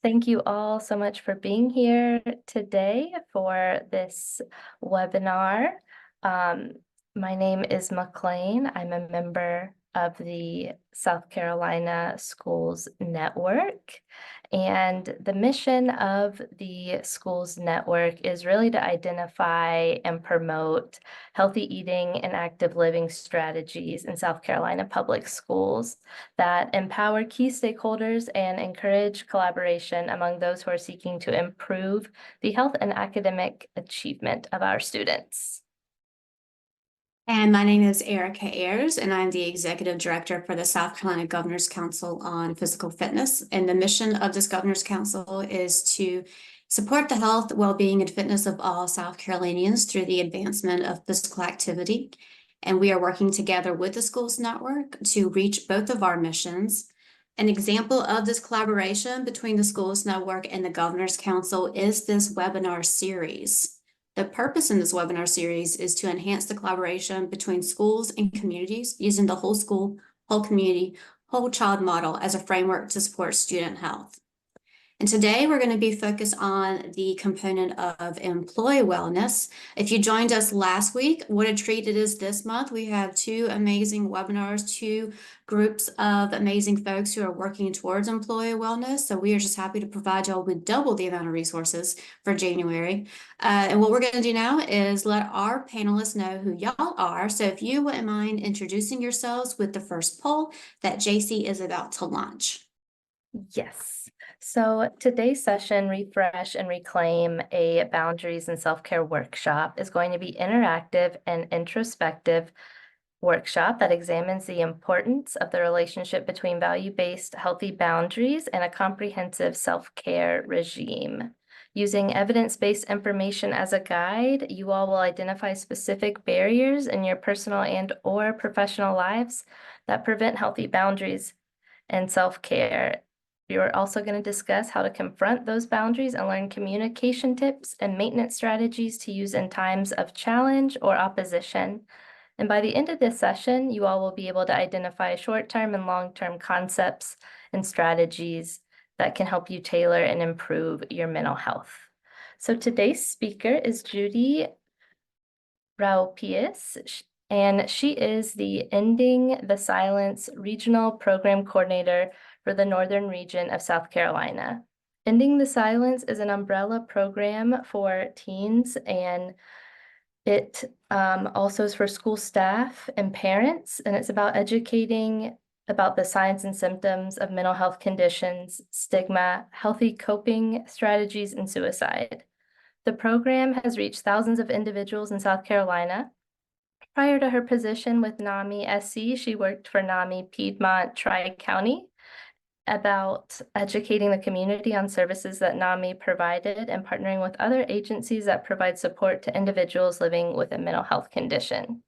Thank you all so much for being here today for this webinar. My name is McLean. I'm a member of the South Carolina Schools Network. And the mission of the Schools Network is really to identify and promote healthy eating and active living strategies in South Carolina public schools that empower key stakeholders and encourage collaboration among those who are seeking to improve the health and academic achievement of our students. And my name is Erica Ayers, and I'm the Executive Director for the South Carolina Governor's Council on Physical Fitness. And the mission of this Governor's Council is to support the health, well-being, and fitness of all South Carolinians through the advancement of physical activity. And we are working together with the Schools Network to reach both of our missions. An example of this collaboration between the Schools Network and the Governor's Council is this webinar series. The purpose in this webinar series is to enhance the collaboration between schools and communities using the whole school, whole community, whole child model as a framework to support student health. And today we're going to be focused on the component of employee wellness. If you joined us last week, what a treat it is this month. We have two amazing webinars, two groups of amazing folks who are working towards employee wellness. So we are just happy to provide y'all with double the amount of resources for January. And what we're going to do now is let our panelists know who y'all are. So if you wouldn't mind introducing yourselves with the first poll that JC is about to launch. Yes. So today's session, Refresh and Reclaim a Boundaries and Self-Care Workshop, is going to be interactive and introspective workshop that examines the importance of the relationship between value-based healthy boundaries and a comprehensive self-care regime. Using evidence-based information as a guide, you all will identify specific barriers in your personal and/or professional lives that prevent healthy boundaries and self-care. You're also going to discuss how to confront those boundaries and learn communication tips and maintenance strategies to use in times of challenge or opposition. And by the end of this session, you all will be able to identify short-term and long-term concepts and strategies that can help you tailor and improve your mental health. So today's speaker is Judy Raupius, and she is the Ending the Silence Regional Program Coordinator for the Northern Region of South Carolina. Ending the Silence is an umbrella program for teens, and it also is for school staff and parents, and it's about educating about the signs and symptoms of mental health conditions, stigma, healthy coping strategies, and suicide. The program has reached thousands of individuals in South Carolina. Prior to her position with NAMI SC, she worked for NAMI Piedmont Tri-County about educating the community on services that NAMI provided and partnering with other agencies that provide support to individuals living with a mental health condition.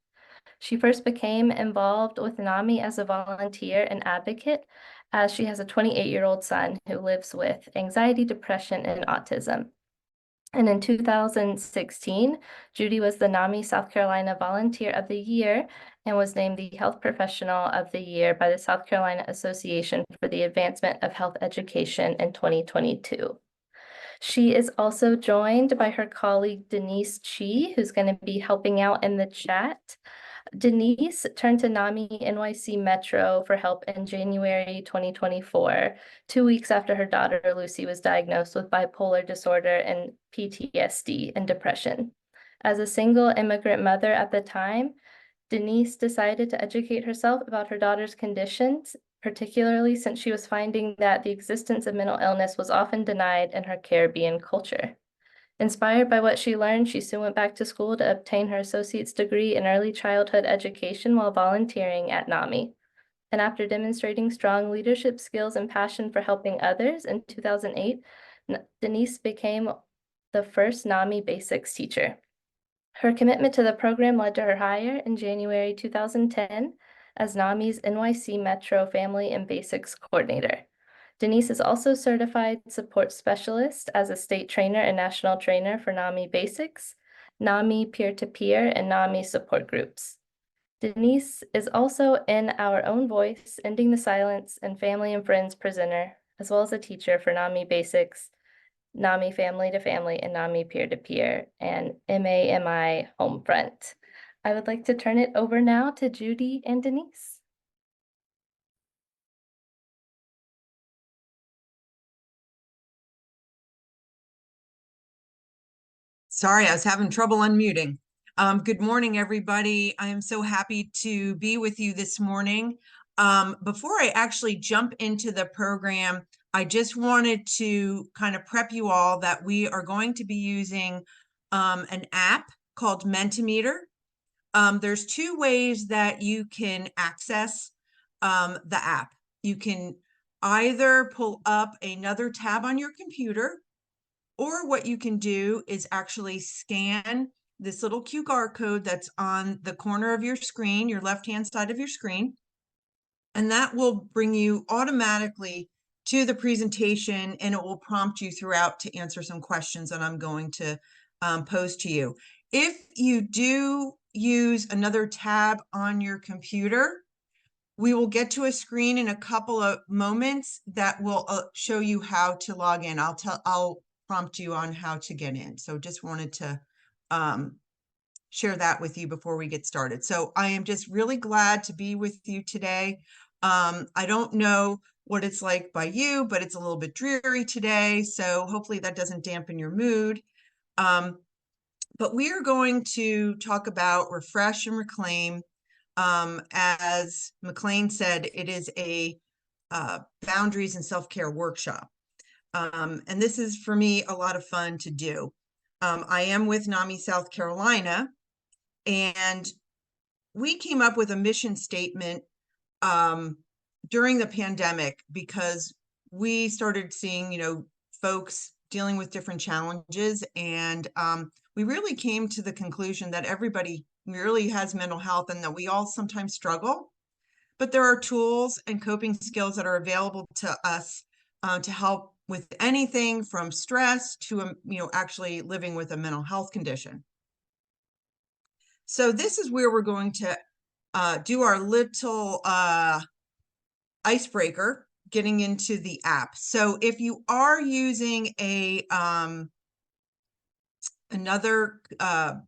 She first became involved with NAMI as a volunteer and advocate, as she has a 28-year-old son who lives with anxiety, depression, and autism. And in 2016, Judy was the NAMI South Carolina Volunteer of the Year and was named the Health Professional of the Year by the South Carolina Association for the Advancement of Health Education in 2022. She is also joined by her colleague Denise Chi, who's going to be helping out in the chat. Denise turned to NAMI NYC Metro for help in January 2024, 2 weeks after her daughter Lucy was diagnosed with bipolar disorder and PTSD and depression. As a single immigrant mother at the time, Denise decided to educate herself about her daughter's conditions, particularly since she was finding that the existence of mental illness was often denied in her Caribbean culture. Inspired by what she learned, she soon went back to school to obtain her associate's degree in early childhood education while volunteering at NAMI. And after demonstrating strong leadership skills and passion for helping others in 2008, Denise became the first NAMI Basics teacher. Her commitment to the program led to her hire in January 2010 as NAMI's NYC Metro Family and Basics Coordinator. Denise is also certified support specialist as a state trainer and national trainer for NAMI Basics, NAMI Peer-to-Peer, and NAMI support groups. Denise is also in Our Own Voice, Ending the Silence, and Family and Friends presenter, as well as a teacher for NAMI Basics, NAMI Family to Family, and NAMI Peer to Peer, and MAMI Homefront. I would like to turn it over now to Judy and Denise. Sorry, I was having trouble unmuting. Good morning, everybody. I am so happy to be with you this morning. Before I actually jump into the program, I just wanted to kind of prep you all that we are going to be using an app called Mentimeter. There's two ways that you can access the app. You can either pull up another tab on your computer, or what you can do is actually scan this little QR code that's on the corner of your screen, your left-hand side of your screen, and that will bring you automatically to the presentation, and it will prompt you throughout to answer some questions that I'm going to pose to you. If you do use another tab on your computer, we will get to a screen in a couple of moments that will show you how to log in. I'll prompt you on how to get in. So just wanted to share that with you before we get started. So I am just really glad to be with you today. I don't know what it's like by you, but it's a little bit dreary today. So hopefully that doesn't dampen your mood. But we are going to talk about refresh and reclaim. As McLean said, it is a boundaries and self-care workshop. And this is, for me, a lot of fun to do. I am with NAMI South Carolina, and we came up with a mission statement during the pandemic because we started seeing, folks dealing with different challenges, and we really came to the conclusion that everybody really has mental health and that we all sometimes struggle, but there are tools and coping skills that are available to us to help with anything from stress to, actually living with a mental health condition. So this is where we're going to do our little icebreaker, getting into the app. So if you are using a another tab,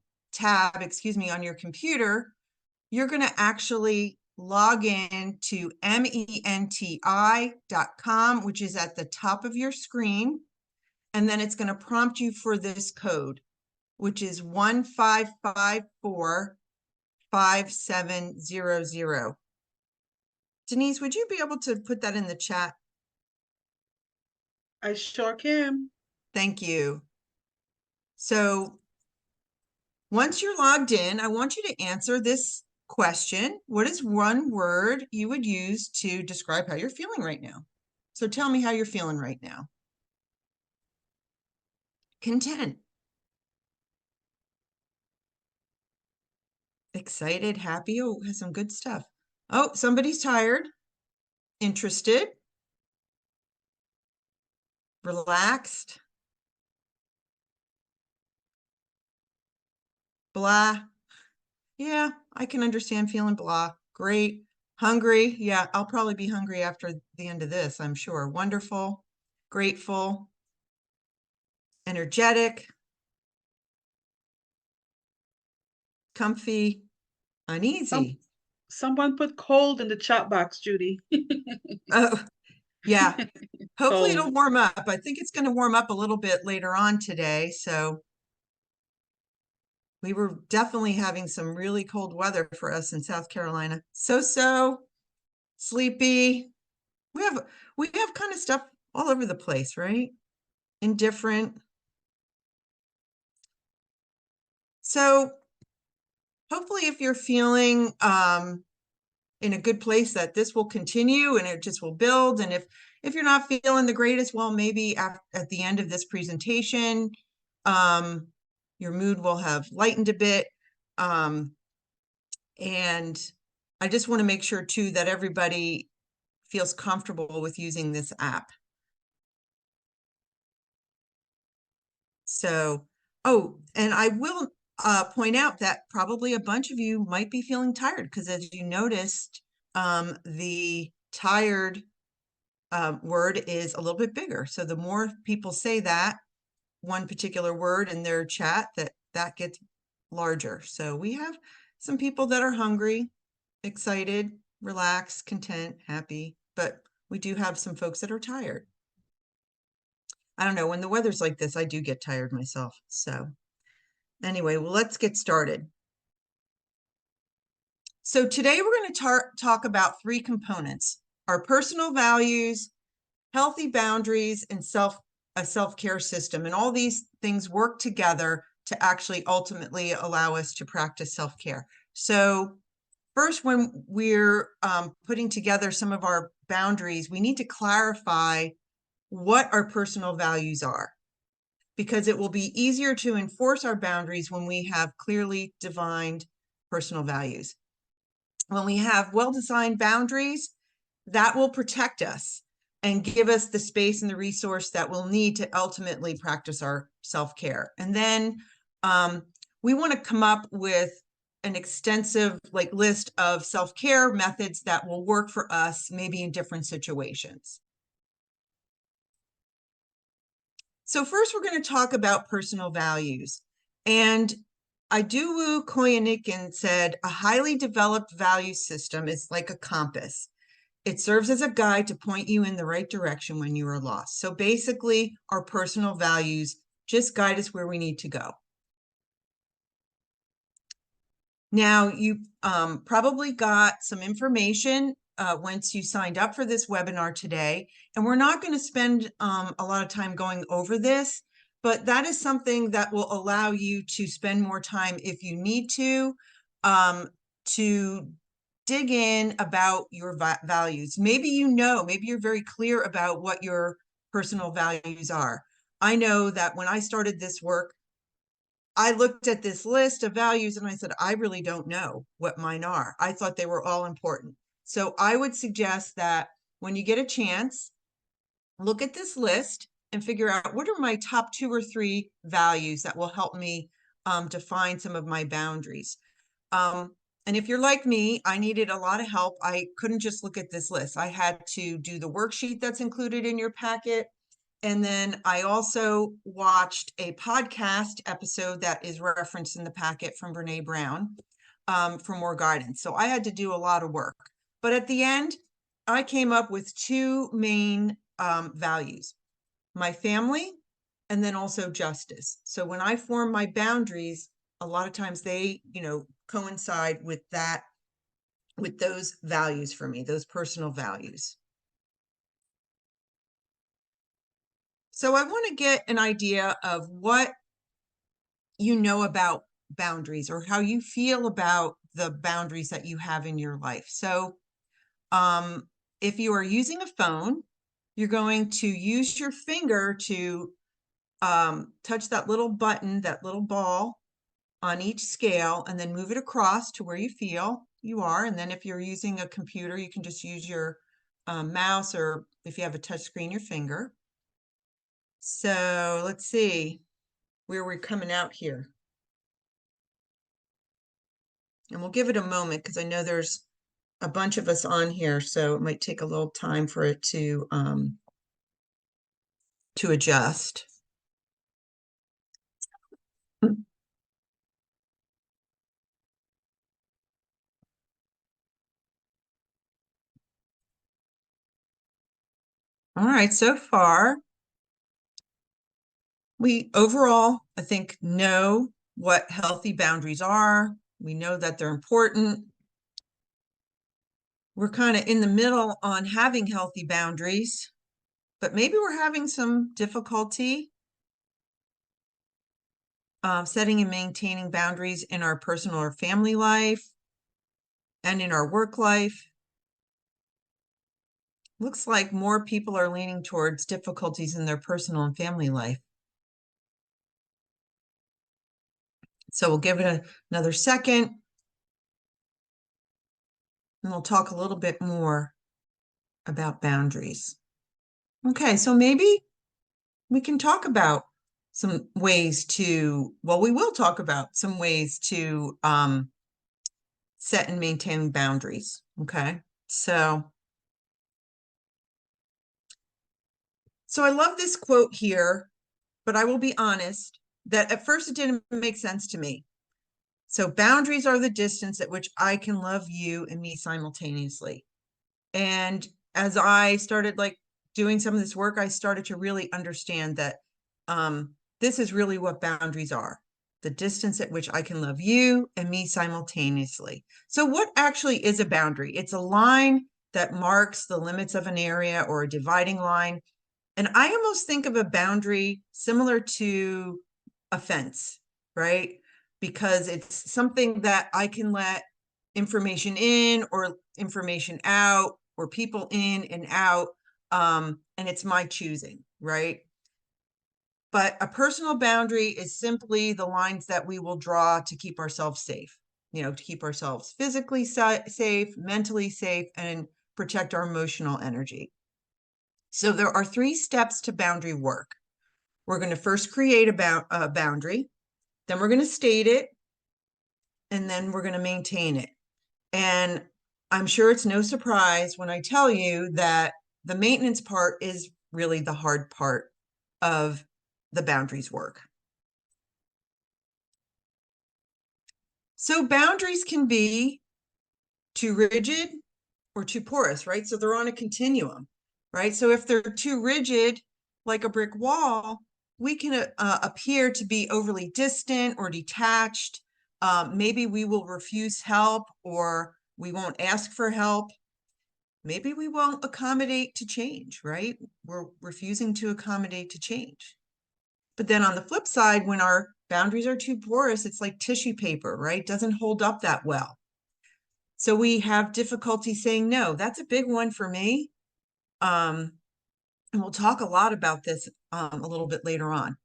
on your computer, you're going to actually log in to menti.com, which is at the top of your screen. And then it's going to prompt you for this code, which is 15545700. Denise, would you be able to put that in the chat? I sure can. Thank you. So once you're logged in, I want you to answer this question. What is one word you would use to describe how you're feeling right now? So tell me how you're feeling right now. Content. Excited, happy. Oh, has some good stuff. Oh, somebody's tired. Interested. Relaxed. Blah. Yeah, I can understand feeling blah. Great. Hungry. Yeah, I'll probably be hungry after the end of this, I'm sure. Wonderful. Grateful. Energetic. Comfy. Uneasy. Someone put cold in the chat box, Judy. Oh, yeah. Hopefully it'll Cold. warm up. I think it's going to warm up a little bit later on today. So we were definitely having some really cold weather for us in South Carolina. So sleepy. We have kind of stuff all over the place, right? Indifferent. So hopefully if you're feeling in a good place, that this will continue and it just will build. And if you're not feeling the greatest, well, maybe at the end of this presentation, your mood will have lightened a bit. And I just want to make sure too that everybody feels comfortable with using this app. So, oh, and I will point out that probably a bunch of you might be feeling tired because, as you noticed, the tired word is a little bit bigger. So the more people say that one particular word in their chat, that gets larger. So we have some people that are hungry, excited, relaxed, content, happy, but we do have some folks that are tired. I don't know, when the weather's like this, I do get tired myself. So anyway, well, let's get started. So today we're going to talk about three components: our personal values, healthy boundaries, and a self-care system. And all these things work together to actually ultimately allow us to practice self-care. So first, when we're putting together some of our boundaries, we need to clarify what our personal values are, because it will be easier to enforce our boundaries when we have clearly defined personal values. When we have well-designed boundaries, that will protect us and give us the space and the resource that we'll need to ultimately practice our self-care. And then we want to come up with an extensive list of self-care methods that will work for us, maybe in different situations. So first, we're going to talk about personal values. And Idowu Koyenikan said, a highly developed value system is like a compass. It serves as a guide to point you in the right direction when you are lost. So basically, our personal values just guide us where we need to go. Now, you probably got some information once you signed up for this webinar today, and we're not going to spend a lot of time going over this, but that is something that will allow you to spend more time if you need to dig in about your values. Maybe maybe you're very clear about what your personal values are. I know that when I started this work, I looked at this list of values and I said, I really don't know what mine are. I thought they were all important. So I would suggest that when you get a chance, look at this list and figure out what are my top 2 or 3 values that will help me define some of my boundaries. And if you're like me, I needed a lot of help. I couldn't just look at this list. I had to do the worksheet that's included in your packet. And then I also watched a podcast episode that is referenced in the packet from Brene Brown for more guidance. So I had to do a lot of work. But at the end, I came up with 2 main values: my family, and then also justice. So when I form my boundaries, a lot of times they, coincide with those values for me, those personal values. So I want to get an idea of what you know about boundaries, or how you feel about the boundaries that you have in your life. So if you are using a phone, you're going to use your finger to touch that little button, that little ball on each scale, and then move it across to where you feel you are. And then if you're using a computer, you can just use your mouse, or if you have a touch screen, your finger. So let's see where we're coming out here. And we'll give it a moment because I know there's a bunch of us on here, so it might take a little time for it to adjust. All right, so far, we overall, I think, know what healthy boundaries are. We know that they're important. We're kind of in the middle on having healthy boundaries, but maybe we're having some difficulty setting and maintaining boundaries in our personal or family life and in our work life. Looks like more people are leaning towards difficulties in their personal and family life. So we'll give it another second, and we'll talk a little bit more about boundaries. Okay, so maybe we can talk about some ways to, well, we will talk about some ways to set and maintain boundaries. Okay, so So I love this quote here, but I will be honest that at first it didn't make sense to me. So boundaries are the distance at which I can love you and me simultaneously. And as I started like doing some of this work, I started to really understand that this is really what boundaries are. The distance at which I can love you and me simultaneously. So what actually is a boundary? It's a line that marks the limits of an area or a dividing line. And I almost think of a boundary similar to a fence, right? Because it's something that I can let information in or information out or people in and out. And it's my choosing, right? But a personal boundary is simply the lines that we will draw to keep ourselves safe, to keep ourselves physically safe, mentally safe, and protect our emotional energy. So there are 3 steps to boundary work. We're going to first create a boundary, then we're going to state it, and then we're going to maintain it. And I'm sure it's no surprise when I tell you that the maintenance part is really the hard part of the boundaries work. So boundaries can be too rigid or too porous, right? So they're on a continuum, right? So if they're too rigid, like a brick wall, we can appear to be overly distant or detached. Maybe we will refuse help or we won't ask for help. Maybe we won't accommodate to change, right? We're refusing to accommodate to change. But then on the flip side, when our boundaries are too porous, it's like tissue paper, right? Doesn't hold up that well. So we have difficulty saying no. That's a big one for me. And we'll talk a lot about this a little bit later on.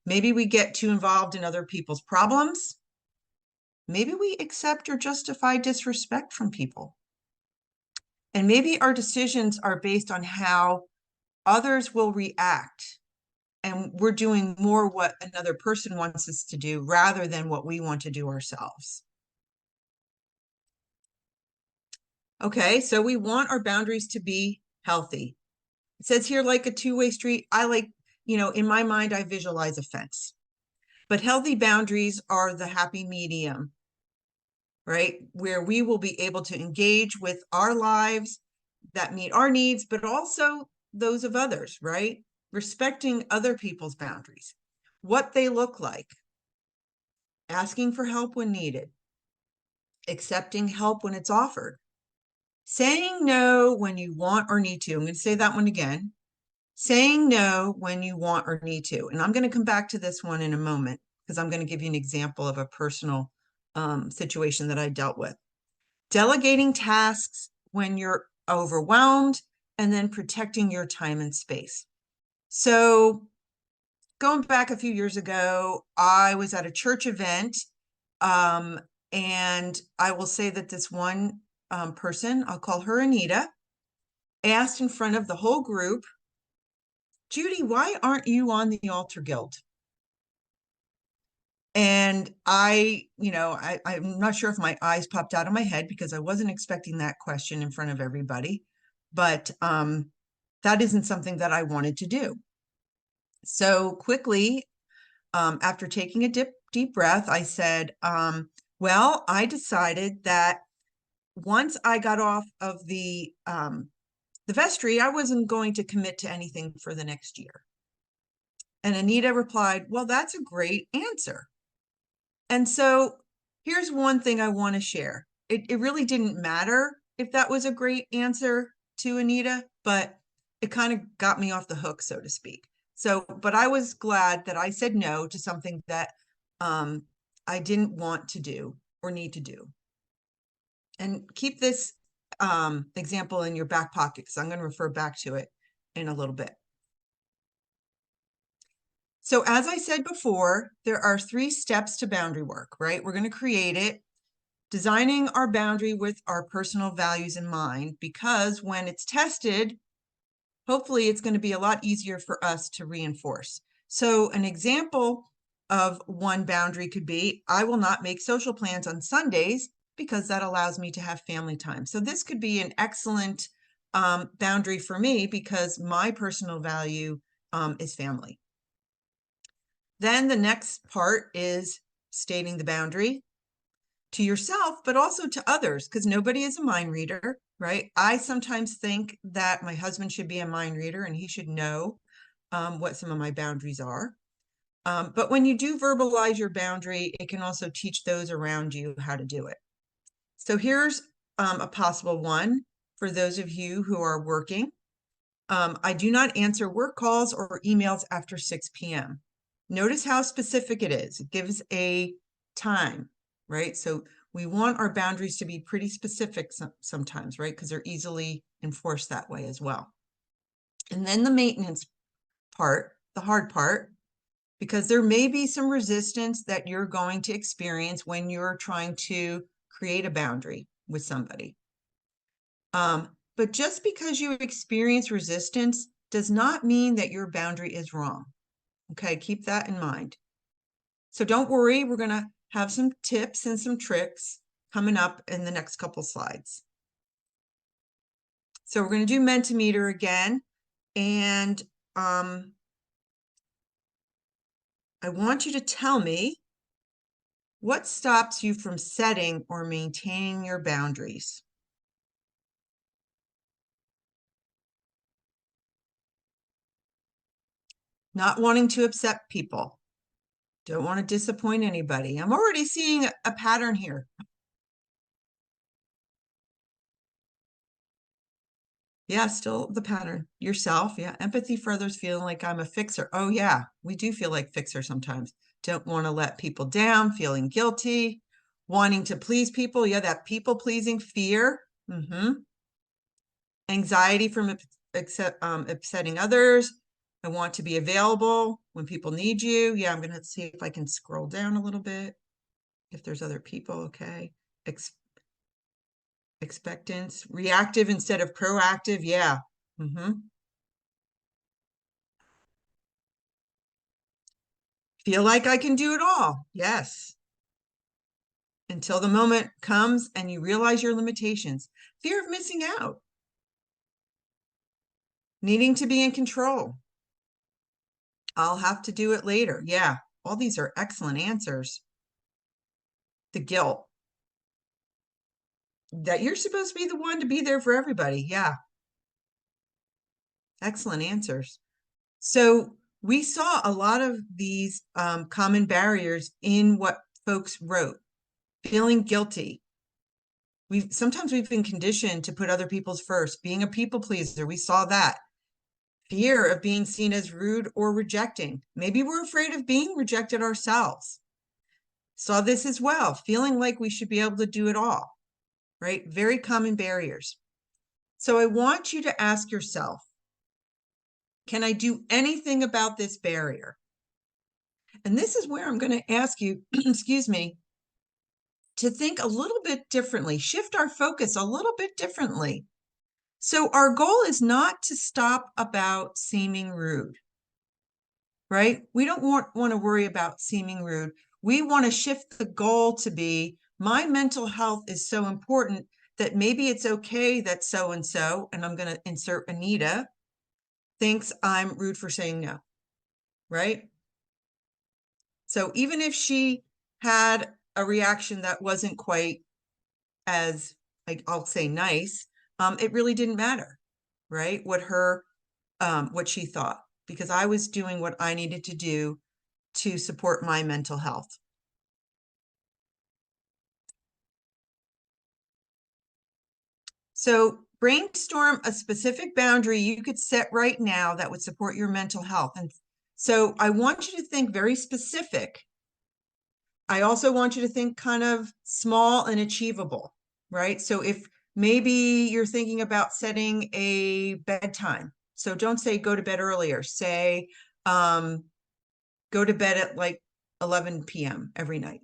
Maybe we get too involved in other people's problems. Maybe we accept or justify disrespect from people. And maybe our decisions are based on how others will react. And we're doing more what another person wants us to do rather than what we want to do ourselves. Okay, so we want our boundaries to be healthy. It says here, like a two-way street. I like, in my mind, I visualize a fence. But healthy boundaries are the happy medium, right? Where we will be able to engage with our lives that meet our needs, but also those of others, right? Respecting other people's boundaries, what they look like, asking for help when needed, accepting help when it's offered, saying no when you want or need to. I'm going to say that one again. Saying no when you want or need to. And I'm going to come back to this one in a moment because I'm going to give you an example of a personal situation that I dealt with. Delegating tasks when you're overwhelmed, and then protecting your time and space. So going back a few years ago, I was at a church event, and I will say that this one person, I'll call her Anita, asked in front of the whole group, "Judy, why aren't you on the altar guild?" And I'm not sure if my eyes popped out of my head because I wasn't expecting that question in front of everybody, but that isn't something that I wanted to do. So quickly, after taking a deep breath, I said, well, I decided that once I got off of the vestry, I wasn't going to commit to anything for the next year. And Anita replied, well, that's a great answer. And so here's one thing I want to share. It really didn't matter if that was a great answer to Anita, but it kind of got me off the hook, so to speak. So, but I was glad that I said no to something that I didn't want to do or need to do. And keep this example in your back pocket because I'm going to refer back to it in a little bit. So as I said before, there are 3 steps to boundary work, right? We're going to create it, designing our boundary with our personal values in mind, because when it's tested, hopefully it's going to be a lot easier for us to reinforce. So an example of one boundary could be, I will not make social plans on Sundays because that allows me to have family time. So this could be an excellent boundary for me because my personal value is family. Then the next part is stating the boundary to yourself, but also to others, because nobody is a mind reader, right? I sometimes think that my husband should be a mind reader and he should know what some of my boundaries are. But when you do verbalize your boundary, it can also teach those around you how to do it. So here's a possible one for those of you who are working. I do not answer work calls or emails after 6 p.m. Notice how specific it is. It gives a time, right? So we want our boundaries to be pretty specific sometimes, right? Because they're easily enforced that way as well. And then the maintenance part, the hard part, because there may be some resistance that you're going to experience when you're trying to create a boundary with somebody. But just because you experience resistance does not mean that your boundary is wrong. Okay, keep that in mind. So don't worry, we're going to have some tips and some tricks coming up in the next couple slides. So we're going to do Mentimeter again. And I want you to tell me what stops you from setting or maintaining your boundaries. Not wanting to upset people. Don't want to disappoint anybody. I'm already seeing a pattern here. Yeah, still the pattern. Yourself, yeah. Empathy for others, feeling like I'm a fixer. Oh yeah, we do feel like fixers sometimes. Don't want to let people down, feeling guilty, wanting to please people. Yeah, that people-pleasing fear. Anxiety from upsetting others. I want to be available when people need you. Yeah, I'm going to see if I can scroll down a little bit. If there's other people, okay. Expectance, reactive instead of proactive. Yeah. Feel like I can do it all. Yes. Until the moment comes and you realize your limitations. Fear of missing out. Needing to be in control. I'll have to do it later. Yeah. All these are excellent answers. The guilt. That you're supposed to be the one to be there for everybody. Yeah. Excellent answers. So we saw a lot of these common barriers in what folks wrote. Feeling guilty. Sometimes we've been conditioned to put other people's first. Being a people pleaser, we saw that. Fear of being seen as rude or rejecting. Maybe we're afraid of being rejected ourselves. Saw this as well. Feeling like we should be able to do it all, right? Very common barriers. So I want you to ask yourself, can I do anything about this barrier? And this is where I'm going to ask you, excuse me, to think a little bit differently, shift our focus a little bit differently. So our goal is not to stop about seeming rude, right? We don't want to worry about seeming rude. We want to shift the goal to be, my mental health is so important that maybe it's okay that so-and-so, and I'm going to insert Anita, thinks I'm rude for saying no, right? So even if she had a reaction that wasn't quite as, I'll say, nice, it really didn't matter, right? What she thought, because I was doing what I needed to do to support my mental health. So brainstorm a specific boundary you could set right now that would support your mental health. And so I want you to think very specific. I also want you to think kind of small and achievable, right? So if maybe you're thinking about setting a bedtime, so don't say go to bed earlier, say go to bed at like 11 p.m. every night,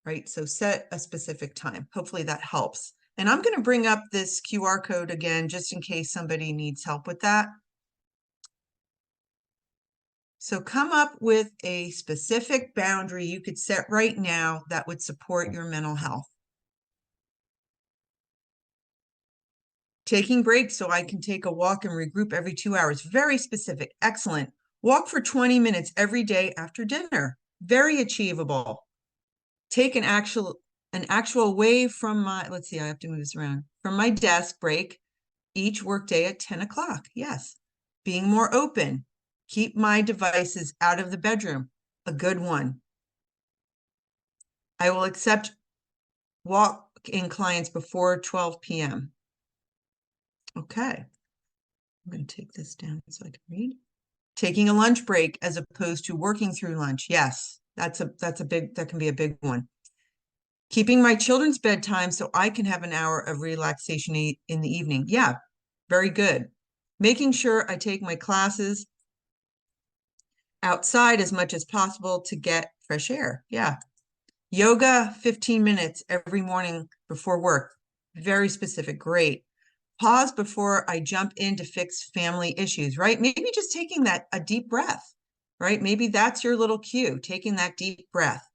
right? So set a specific time. Hopefully that helps. And I'm going to bring up this QR code again, just in case somebody needs help with that. So come up with a specific boundary you could set right now that would support your mental health. Taking breaks so I can take a walk and regroup every 2 hours. Very specific. Excellent. Walk for 20 minutes every day after dinner. Very achievable. Take an actual way from my, let's see, I have to move this around, from my desk break each workday at 10 o'clock. Yes. Being more open. Keep my devices out of the bedroom. A good one. I will accept walk-in clients before 12 p.m. Okay. I'm going to take this down so I can read. Taking a lunch break as opposed to working through lunch. Yes, that can be a big one. Keeping my children's bedtime so I can have an hour of relaxation in the evening. Yeah, very good. Making sure I take my classes outside as much as possible to get fresh air. Yeah. Yoga, 15 minutes every morning before work. Very specific. Great. Pause before I jump in to fix family issues, right? Maybe just taking a deep breath, right? Maybe that's your little cue, taking that deep breath.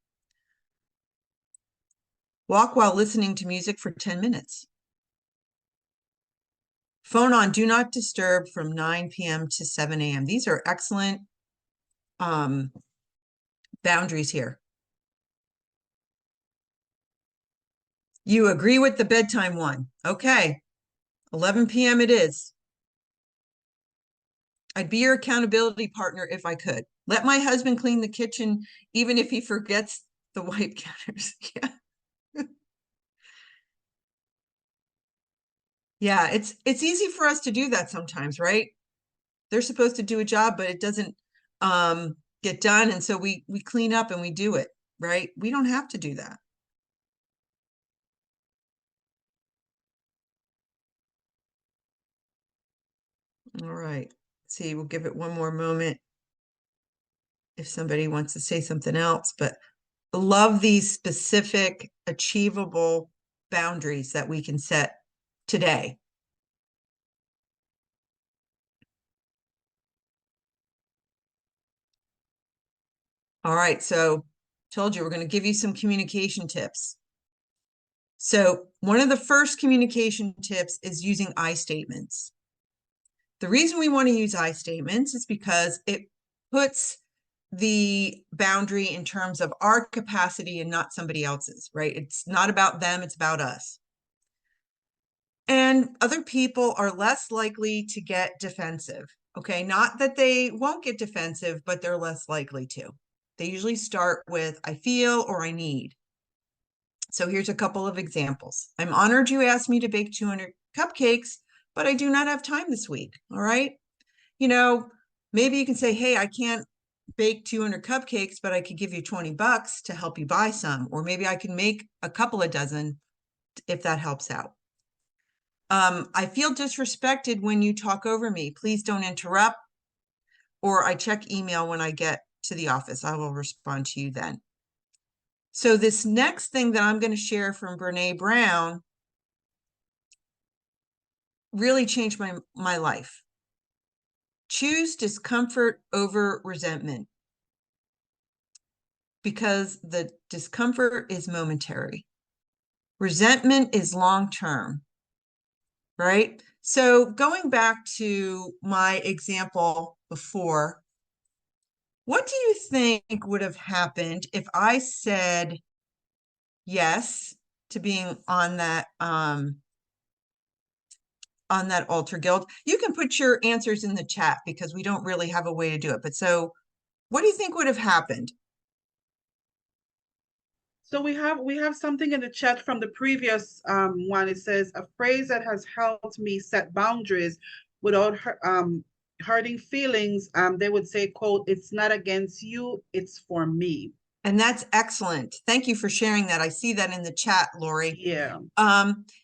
Walk while listening to music for 10 minutes. Phone on do not disturb from 9 p.m. to 7 a.m. These are excellent boundaries here. You agree with the bedtime one. Okay, 11 p.m. it is. I'd be your accountability partner if I could. Let my husband clean the kitchen, even if he forgets the wipe counters. Yeah. Yeah, it's easy for us to do that sometimes, right? They're supposed to do a job, but it doesn't get done. And so we clean up and we do it, right? We don't have to do that. All right. Let's see, we'll give it one more moment if somebody wants to say something else, but love these specific, achievable boundaries that we can set today. All right, so told you we're going to give you some communication tips. So one of the first communication tips is using I statements. The reason we want to use I statements is because it puts the boundary in terms of our capacity and not somebody else's, right? It's not about them, it's about us. And other people are less likely to get defensive, okay? Not that they won't get defensive, but they're less likely to. They usually start with I feel or I need. So here's a couple of examples. I'm honored you asked me to bake 200 cupcakes, but I do not have time this week, all right? You know, maybe you can say, hey, I can't bake 200 cupcakes, but I could give you $20 to help you buy some. Or maybe I can make a couple of dozen if that helps out. I feel disrespected when you talk over me. Please don't interrupt. Or I check email when I get to the office. I will respond to you then. So this next thing that I'm going to share from Brene Brown really changed my life. Choose discomfort over resentment, because the discomfort is momentary. Resentment is long-term, right? So going back to my example before, what do you think would have happened if I said yes to being on that altar guild? You can put your answers in the chat because we don't really have a way to do it. But so what do you think would have happened? So we have something in the chat from the previous one. It says a phrase that has helped me set boundaries without hurting feelings. They would say, quote, "It's not against you, it's for me." And that's excellent. Thank you for sharing that. I see that in the chat, Lori. Yeah.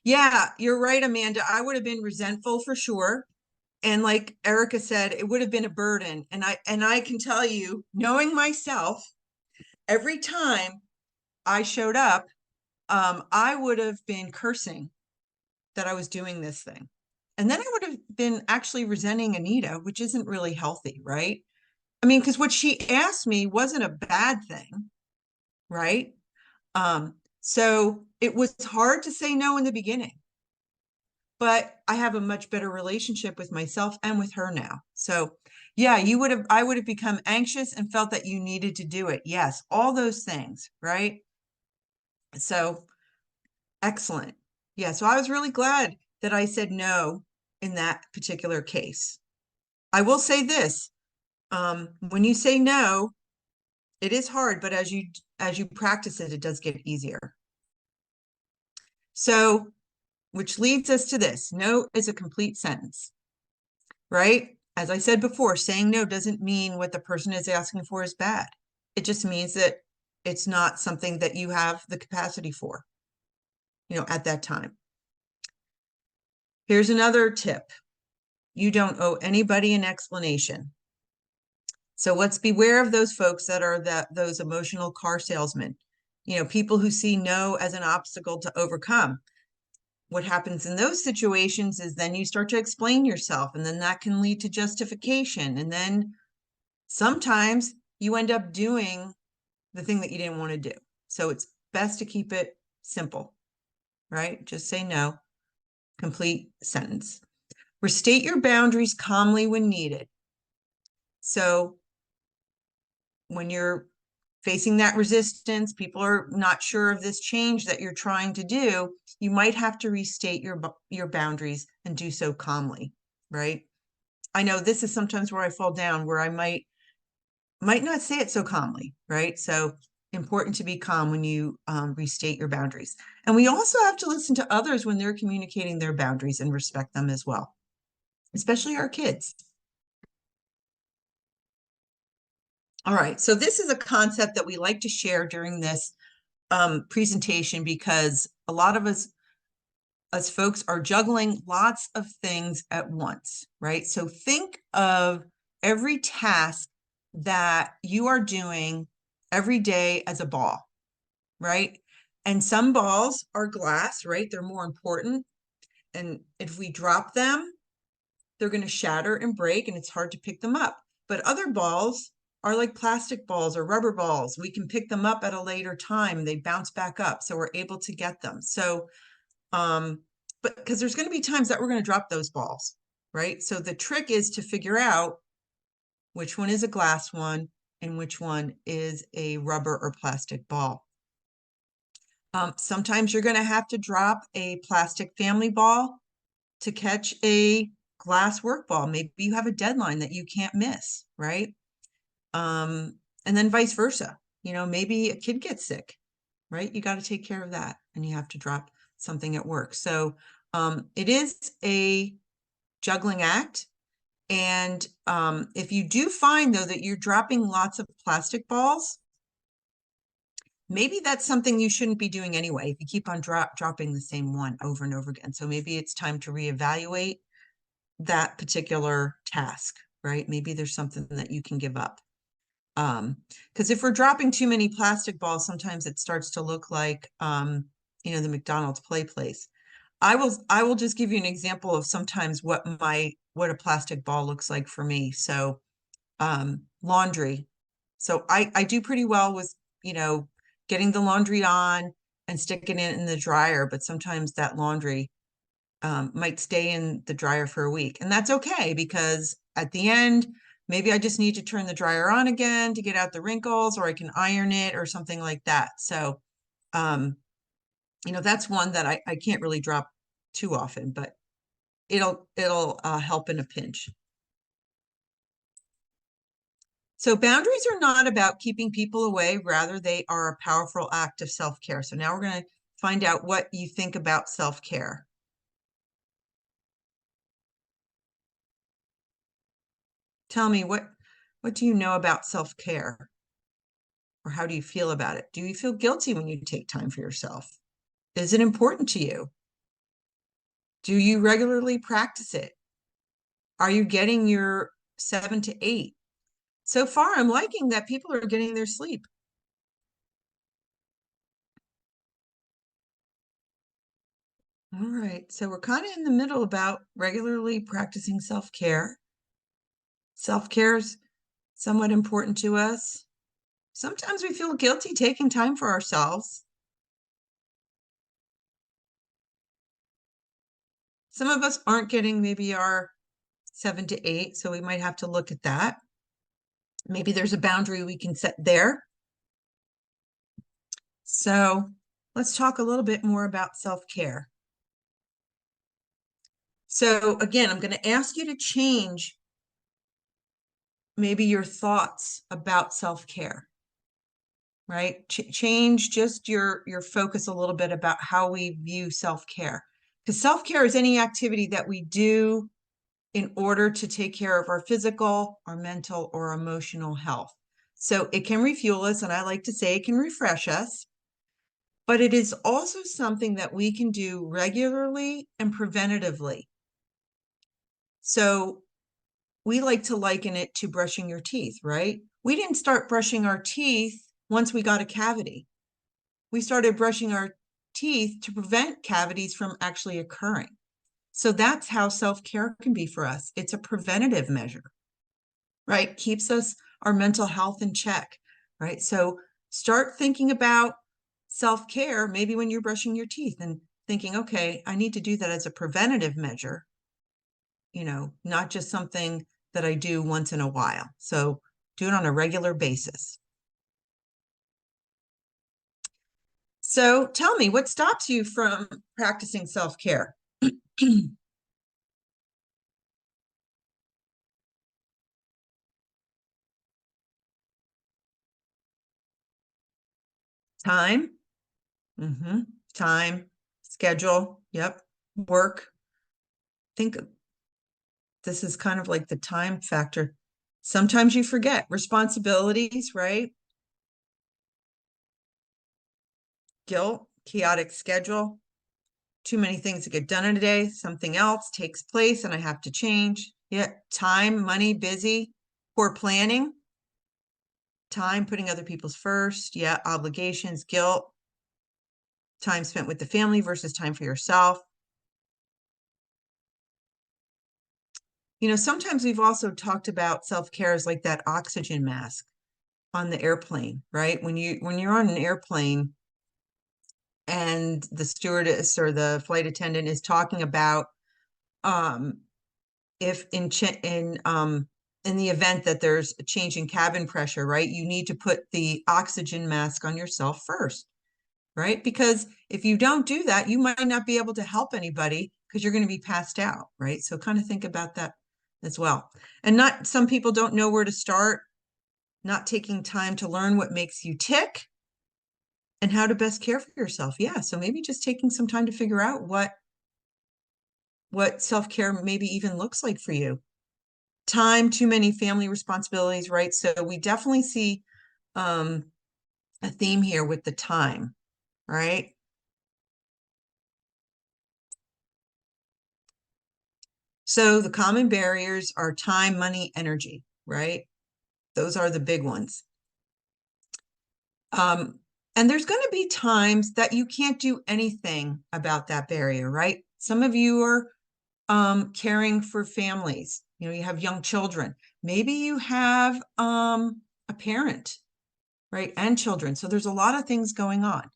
Yeah, you're right, Amanda. I would have been resentful for sure. And like Erica said, it would have been a burden. And I can tell you, knowing myself, every time I showed up, I would have been cursing that I was doing this thing. And then I would have been actually resenting Anita, which isn't really healthy, right? I mean, because what she asked me wasn't a bad thing, right? So it was hard to say no in the beginning. but I have a much better relationship with myself and with her now. So yeah, I would have become anxious and felt that you needed to do it. Yes, all those things, right? So excellent. Yeah, so I was really glad that I said no in that particular case. I will say this, when you say no, it is hard, but as you practice it, it does get easier. So, which leads us to this, no is a complete sentence, right? As I said before, saying no doesn't mean what the person is asking for is bad. It just means that it's not something that you have the capacity for, at that time. Here's another tip. You don't owe anybody an explanation. So let's beware of those folks that are those emotional car salesmen, people who see no as an obstacle to overcome. What happens in those situations is then you start to explain yourself, and then that can lead to justification. And then sometimes you end up doing the thing that you didn't want to do. So it's best to keep it simple, right? Just say no, complete sentence. Restate your boundaries calmly when needed. So when you're facing that resistance, people are not sure of this change that you're trying to do, you might have to restate your boundaries and do so calmly, right? I know this is sometimes where I fall down, where I might not say it so calmly, right? So important to be calm when you restate your boundaries. And we also have to listen to others when they're communicating their boundaries and respect them as well, especially our kids. All right, so this is a concept that we like to share during this presentation, because a lot of us folks are juggling lots of things at once, right? So think of every task that you are doing every day as a ball, right? And some balls are glass, right? They're more important. And if we drop them, they're going to shatter and break, and it's hard to pick them up. But other balls are like plastic balls or rubber balls. We can pick them up at a later time. They bounce back up, so we're able to get them. So, but because there's going to be times that we're going to drop those balls, right? So the trick is to figure out which one is a glass one and which one is a rubber or plastic ball. Sometimes you're going to have to drop a plastic family ball to catch a glass work ball. Maybe you have a deadline that you can't miss, right? And then vice versa. Maybe a kid gets sick, right? You got to take care of that, and you have to drop something at work. So it is a juggling act. And if you do find, though, that you're dropping lots of plastic balls, maybe that's something you shouldn't be doing anyway, if you keep on dropping the same one over and over again. So maybe it's time to reevaluate that particular task, right? Maybe there's something that you can give up. Because if we're dropping too many plastic balls, sometimes it starts to look like, the McDonald's play place. I will just give you an example of sometimes what a plastic ball looks like for me. So, laundry. So I do pretty well with, getting the laundry on and sticking it in the dryer, but sometimes that laundry might stay in the dryer for a week. And that's okay, because at the end, maybe I just need to turn the dryer on again to get out the wrinkles, or I can iron it or something like that. So, that's one that I can't really drop too often, but it'll help in a pinch. So boundaries are not about keeping people away. Rather, they are a powerful act of self-care. So now we're going to find out what you think about self-care. Tell me, what do you know about self-care? Or how do you feel about it? Do you feel guilty when you take time for yourself? Is it important to you? Do you regularly practice it? Are you getting your 7 to 8? So far, I'm liking that people are getting their sleep. All right, so we're kind of in the middle about regularly practicing self-care. Self-care is somewhat important to us. Sometimes we feel guilty taking time for ourselves. Some of us aren't getting maybe our 7 to 8, so we might have to look at that. Maybe there's a boundary we can set there. So let's talk a little bit more about self-care. So again, I'm going to ask you to change maybe your thoughts about self-care, right? Change just your focus a little bit about how we view self-care. Because self-care is any activity that we do in order to take care of our physical, our mental, or emotional health. So it can refuel us, and I like to say it can refresh us, but it is also something that we can do regularly and preventatively. So we like to liken it to brushing your teeth, right? We didn't start brushing our teeth once we got a cavity. We started brushing our teeth to prevent cavities from actually occurring. So that's how self-care can be for us. It's a preventative measure, right? Keeps our mental health in check, right? So start thinking about self-care, maybe when you're brushing your teeth, and thinking, okay, I need to do that as a preventative measure, not just something that I do once in a while. So do it on a regular basis. So tell me, what stops you from practicing self-care? Time. Time, schedule. Yep. Work. Think this is kind of like the time factor. Sometimes you forget responsibilities, right? Guilt, chaotic schedule, too many things to get done in a day, something else takes place and I have to change. Yeah, time, money, busy, poor planning, time putting other people's first. Yeah, obligations, guilt, time spent with the family versus time for yourself. Sometimes we've also talked about self-care as like that oxygen mask on the airplane, right? When you're on an airplane and the stewardess or the flight attendant is talking about if in the event that there's a change in cabin pressure, right? You need to put the oxygen mask on yourself first, right? Because if you don't do that, you might not be able to help anybody because you're going to be passed out, right? So kind of think about that as well. And some people don't know where to start, not taking time to learn what makes you tick and how to best care for yourself. Yeah, so maybe just taking some time to figure out what self-care maybe even looks like for you. Time, too many family responsibilities, right? So we definitely see a theme here with the time, right? So the common barriers are time, money, energy, right? Those are the big ones. And there's going to be times that you can't do anything about that barrier, right? Some of you are caring for families. You have young children. Maybe you have a parent, right? And children. So there's a lot of things going on.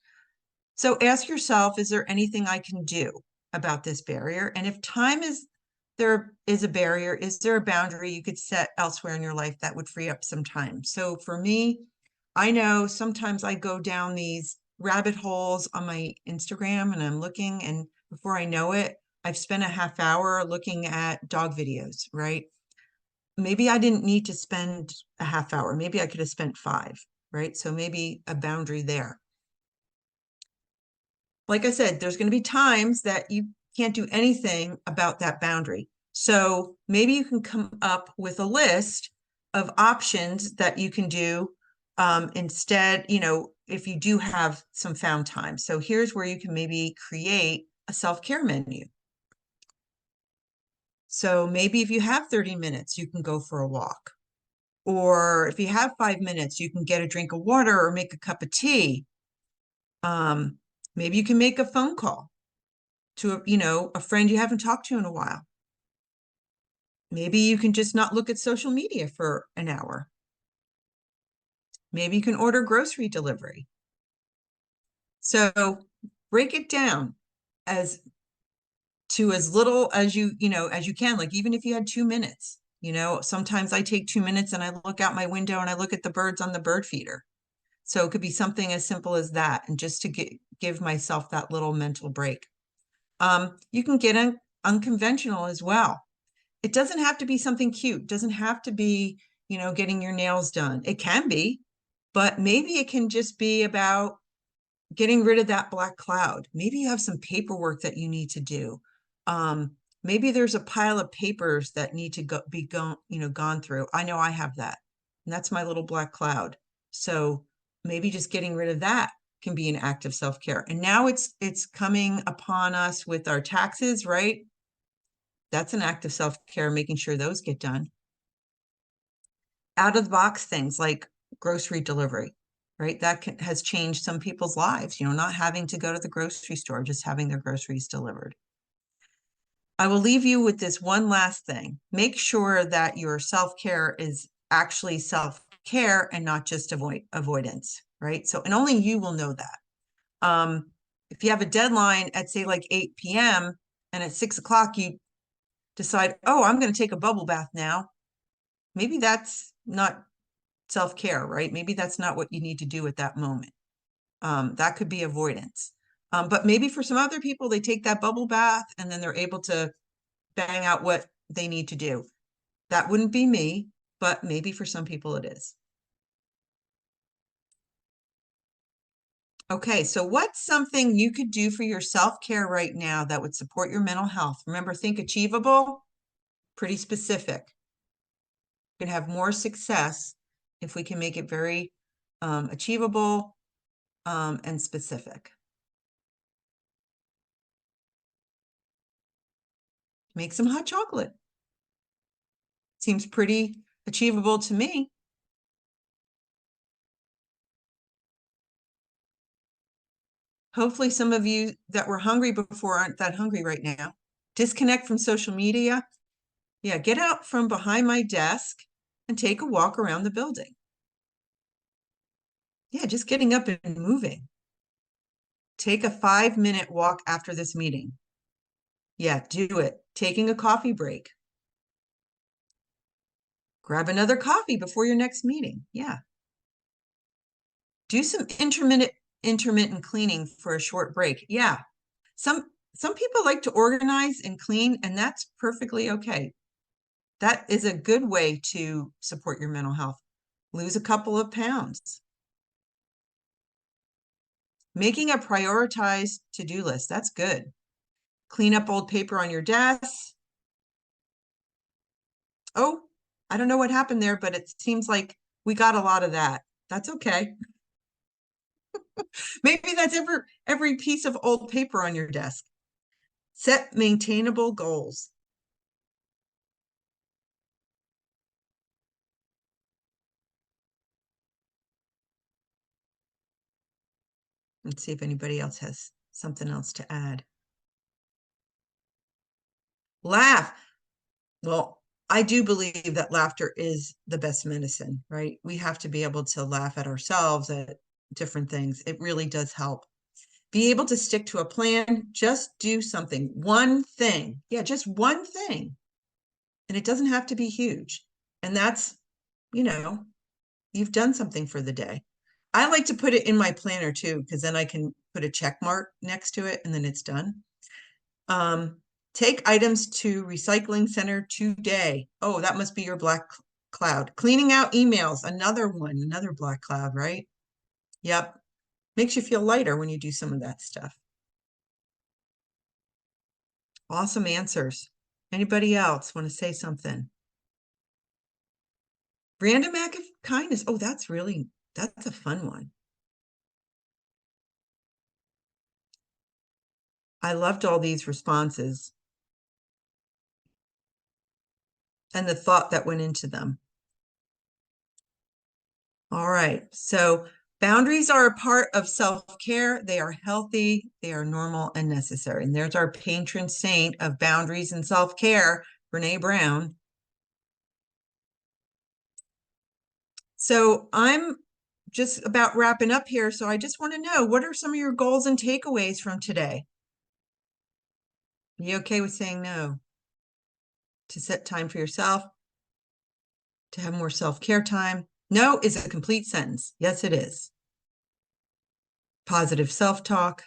So ask yourself, is there anything I can do about this barrier? And if there is a barrier, is there a boundary you could set elsewhere in your life that would free up some time? So for me, I know sometimes I go down these rabbit holes on my Instagram and I'm looking, and before I know it, I've spent a half hour looking at dog videos, right? Maybe I didn't need to spend a half hour. Maybe I could have spent 5, right? So maybe a boundary there. Like I said, there's going to be times that you can't do anything about that boundary. So maybe you can come up with a list of options that you can do instead, if you do have some found time. So here's where you can maybe create a self-care menu. So maybe if you have 30 minutes, you can go for a walk. Or if you have 5 minutes, you can get a drink of water or make a cup of tea. Maybe you can make a phone call to a friend you haven't talked to in a while. Maybe you can just not look at social media for an hour. Maybe you can order grocery delivery. So break it down as to as little as as you can, like even if you had 2 minutes, sometimes I take 2 minutes and I look out my window and I look at the birds on the bird feeder. So it could be something as simple as that. And just to give myself that little mental break. You can get unconventional as well. It doesn't have to be something cute. It doesn't have to be, getting your nails done. It can be, but maybe it can just be about getting rid of that black cloud. Maybe you have some paperwork that you need to do. Maybe there's a pile of papers that need to gone through. I know I have that, and that's my little black cloud. So maybe just getting rid of that can be an act of self-care. And now it's coming upon us with our taxes, right? That's an act of self-care, making sure those get done. Out of the box things like grocery delivery, right? That has changed some people's lives, not having to go to the grocery store, just having their groceries delivered. I will leave you with this one last thing. Make sure that your self-care is actually self-care and not just avoidance, right? So, and only you will know that. If you have a deadline at say like 8 p.m. and at 6 o'clock you decide, oh, I'm going to take a bubble bath now. Maybe that's not self-care, right? Maybe that's not what you need to do at that moment. That could be avoidance. But maybe for some other people, they take that bubble bath and then they're able to bang out what they need to do. That wouldn't be me, but maybe for some people it is. Okay, so what's something you could do for your self-care right now that would support your mental health? Remember, think achievable, pretty specific. We're going to have more success if we can make it very achievable and specific. Make some hot chocolate. Seems pretty achievable to me. Hopefully some of you that were hungry before aren't that hungry right now. Disconnect from social media. Yeah, get out from behind my desk and take a walk around the building. Yeah, just getting up and moving. Take a 5-minute walk after this meeting. Yeah, do it. Taking a coffee break. Grab another coffee before your next meeting. Yeah. Do some intermittent cleaning for a short break. Yeah. Some people like to organize and clean, and that's perfectly okay. That is a good way to support your mental health. Lose a couple of pounds. Making a prioritized to-do list. That's good. Clean up old paper on your desk. Oh, I don't know what happened there, but it seems like we got a lot of that. That's okay. Maybe that's every piece of old paper on your desk. Set maintainable goals. Let's see if anybody else has something else to add. Laugh. Well, I do believe that laughter is the best medicine, right? We have to be able to laugh at ourselves, at different things. It really does help. Be able to stick to a plan. Just do something. One thing. Yeah, just one thing. And it doesn't have to be huge. And that's, you've done something for the day. I like to put it in my planner too, because then I can put a check mark next to it and then it's done. Take items to recycling center today. Oh, that must be your black cloud. Cleaning out emails, another one, another black cloud, right? Yep. Makes you feel lighter when you do some of that stuff. Awesome answers. Anybody else want to say something? Random act of kindness. Oh, that's a fun one. I loved all these responses and the thought that went into them. All right, so boundaries are a part of self-care. They are healthy, they are normal and necessary. And there's our patron saint of boundaries and self-care, Brene Brown. So I'm just about wrapping up here. So I just want to know, what are some of your goals and takeaways from today? Be okay with saying no. To set time for yourself, to have more self-care time. No is a complete sentence. Yes, it is. Positive self-talk.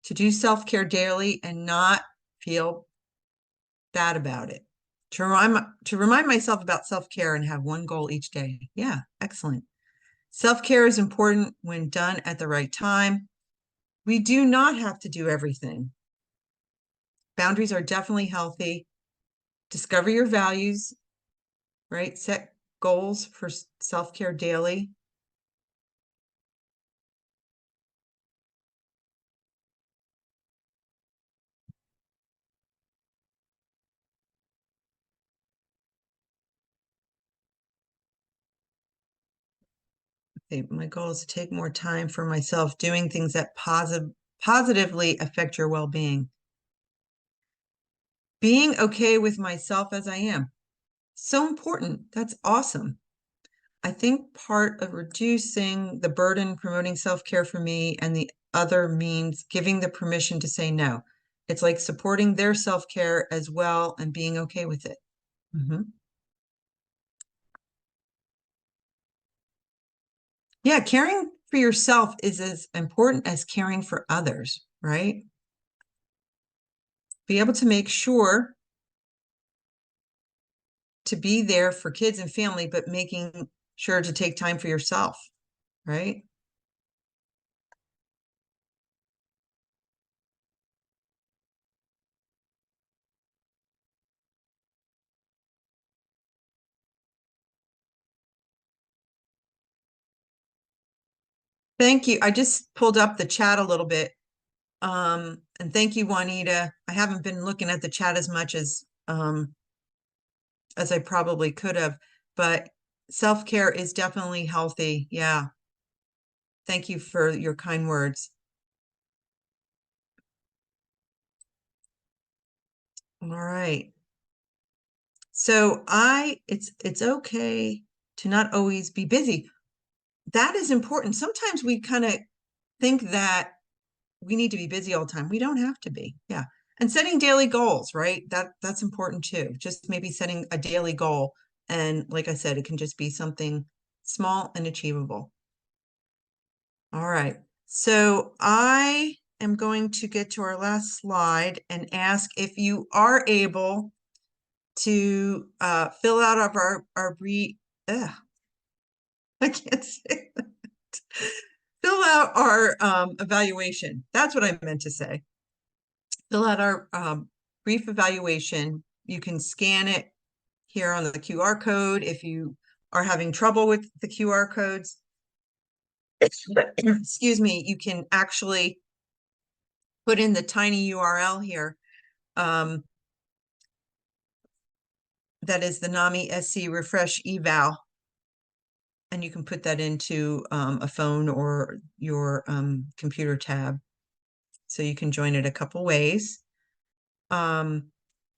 To do self-care daily and not feel bad about it. To remind myself about self-care and have one goal each day. Yeah, excellent. Self-care is important when done at the right time. We do not have to do everything. Boundaries are definitely healthy. Discover your values, right? Set goals for self-care daily. Okay, my goal is to take more time for myself, doing things that positively affect your well-being. Being okay with myself as I am. So important. That's awesome. I think part of reducing the burden, promoting self-care for me, and the other means giving the permission to say no. It's like supporting their self-care as well and being okay with it. Yeah, caring for yourself is as important as caring for others, right? Be able to make sure to be there for kids and family, but making sure to take time for yourself, right? Thank you. I just pulled up the chat a little bit. And thank you, Juanita. I haven't been looking at the chat as much as I probably could have, but self-care is definitely healthy. Yeah. Thank you for your kind words. All right. So it's okay to not always be busy. That is important. Sometimes we kind of think that we need to be busy all the time. We don't have to be. Yeah. And setting daily goals, right? That's important too. Just maybe setting a daily goal. And like I said, it can just be something small and achievable. All right. So I am going to get to our last slide and ask if you are able to fill out of our brief, I can't say that. Fill out our evaluation. That's what I meant to say. Fill out our brief evaluation. You can scan it here on the QR code if you are having trouble with the QR codes. Excuse me, you can actually put in the tiny URL here. That is the NAMI SC refresh eval. And you can put that into a phone or your computer tab. So you can join it a couple ways. But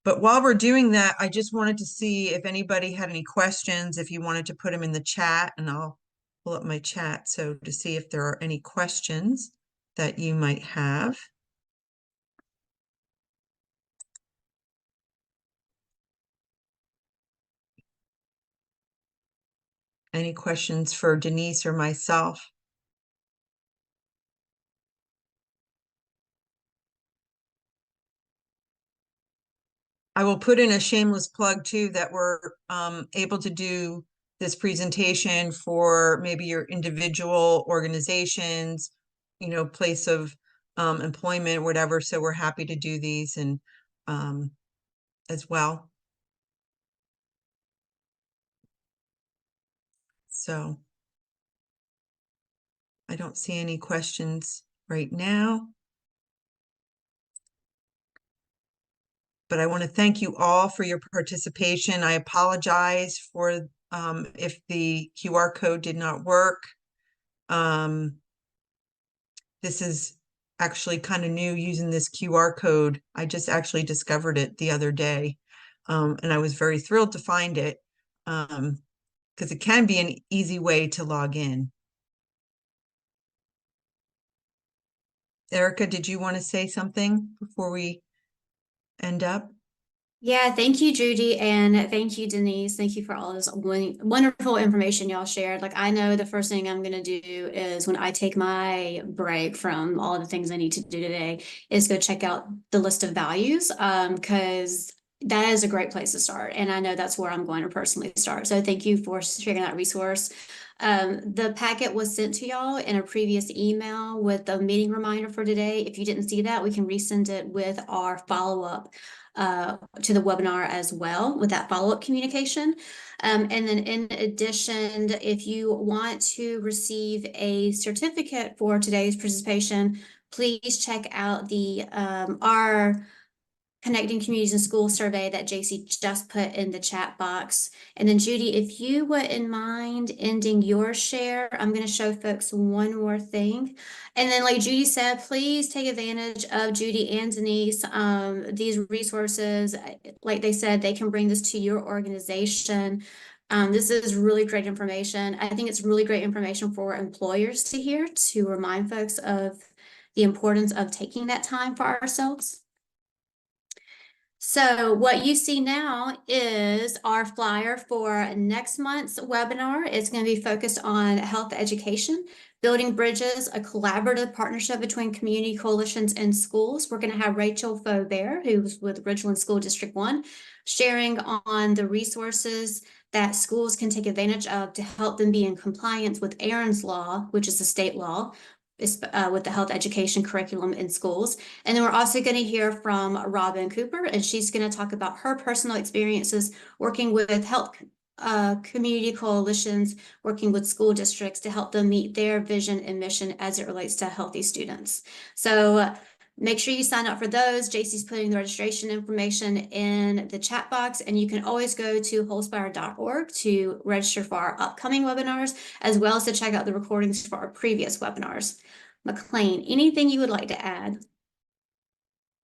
while we're doing that, I just wanted to see if anybody had any questions, if you wanted to put them in the chat, and I'll pull up my chat. So to see if there are any questions that you might have. Any questions for Denise or myself? I will put in a shameless plug too that we're able to do this presentation for maybe your individual organizations, place of employment, whatever. So we're happy to do these and as well. So I don't see any questions right now. But I want to thank you all for your participation. I apologize for if the QR code did not work. This is actually kind of new using this QR code. I just actually discovered it the other day. And I was very thrilled to find it because it can be an easy way to log in. Erica, did you want to say something before we end up? Yeah, thank you, Judy, and thank you, Denise. Thank you for all this wonderful information y'all shared. Like, I know the first thing I'm going to do is when I take my break from all the things I need to do today is go check out the list of values, because that is a great place to start. And I know that's where I'm going to personally start. So thank you for sharing that resource. The packet was sent to y'all in a previous email with the meeting reminder for today. If you didn't see that, we can resend it with our follow-up to the webinar as well with that follow-up communication. And then in addition, if you want to receive a certificate for today's participation, please check out the our Connecting Communities and Schools survey that JC just put in the chat box. And then Judy, if you wouldn't mind ending your share, I'm going to show folks one more thing. And then like Judy said, please take advantage of Judy and Denise. These resources, like they said, they can bring this to your organization. This is really great information. I think it's really great information for employers to hear, to remind folks of the importance of taking that time for ourselves. So what you see now is our flyer for next month's webinar. It's going to be focused on health education, building bridges, a collaborative partnership between community coalitions and schools. We're going to have Rachel Faubert, who's with Ridgeland School District 1, sharing on the resources that schools can take advantage of to help them be in compliance with Aaron's Law, which is a state law, with the health education curriculum in schools. And then we're also going to hear from Robin Cooper, and she's going to talk about her personal experiences working with health community coalitions, working with school districts to help them meet their vision and mission as it relates to healthy students. So make sure you sign up for those. JC's putting the registration information in the chat box, and you can always go to wholespire.org to register for our upcoming webinars, as well as to check out the recordings for our previous webinars. McLean, anything you would like to add?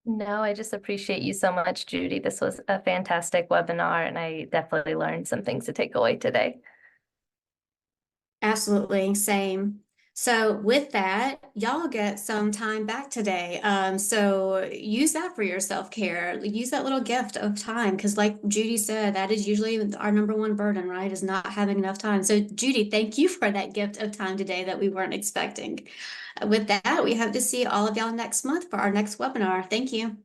No, I just appreciate you so much, Judy. This was a fantastic webinar, and I definitely learned some things to take away today. Absolutely, same. So with that, y'all get some time back today. So use that for your self-care. Use that little gift of time, because like Judy said, that is usually our number one burden, right? Is not having enough time. So Judy, thank you for that gift of time today that we weren't expecting. With that, we hope to see all of y'all next month for our next webinar. Thank you.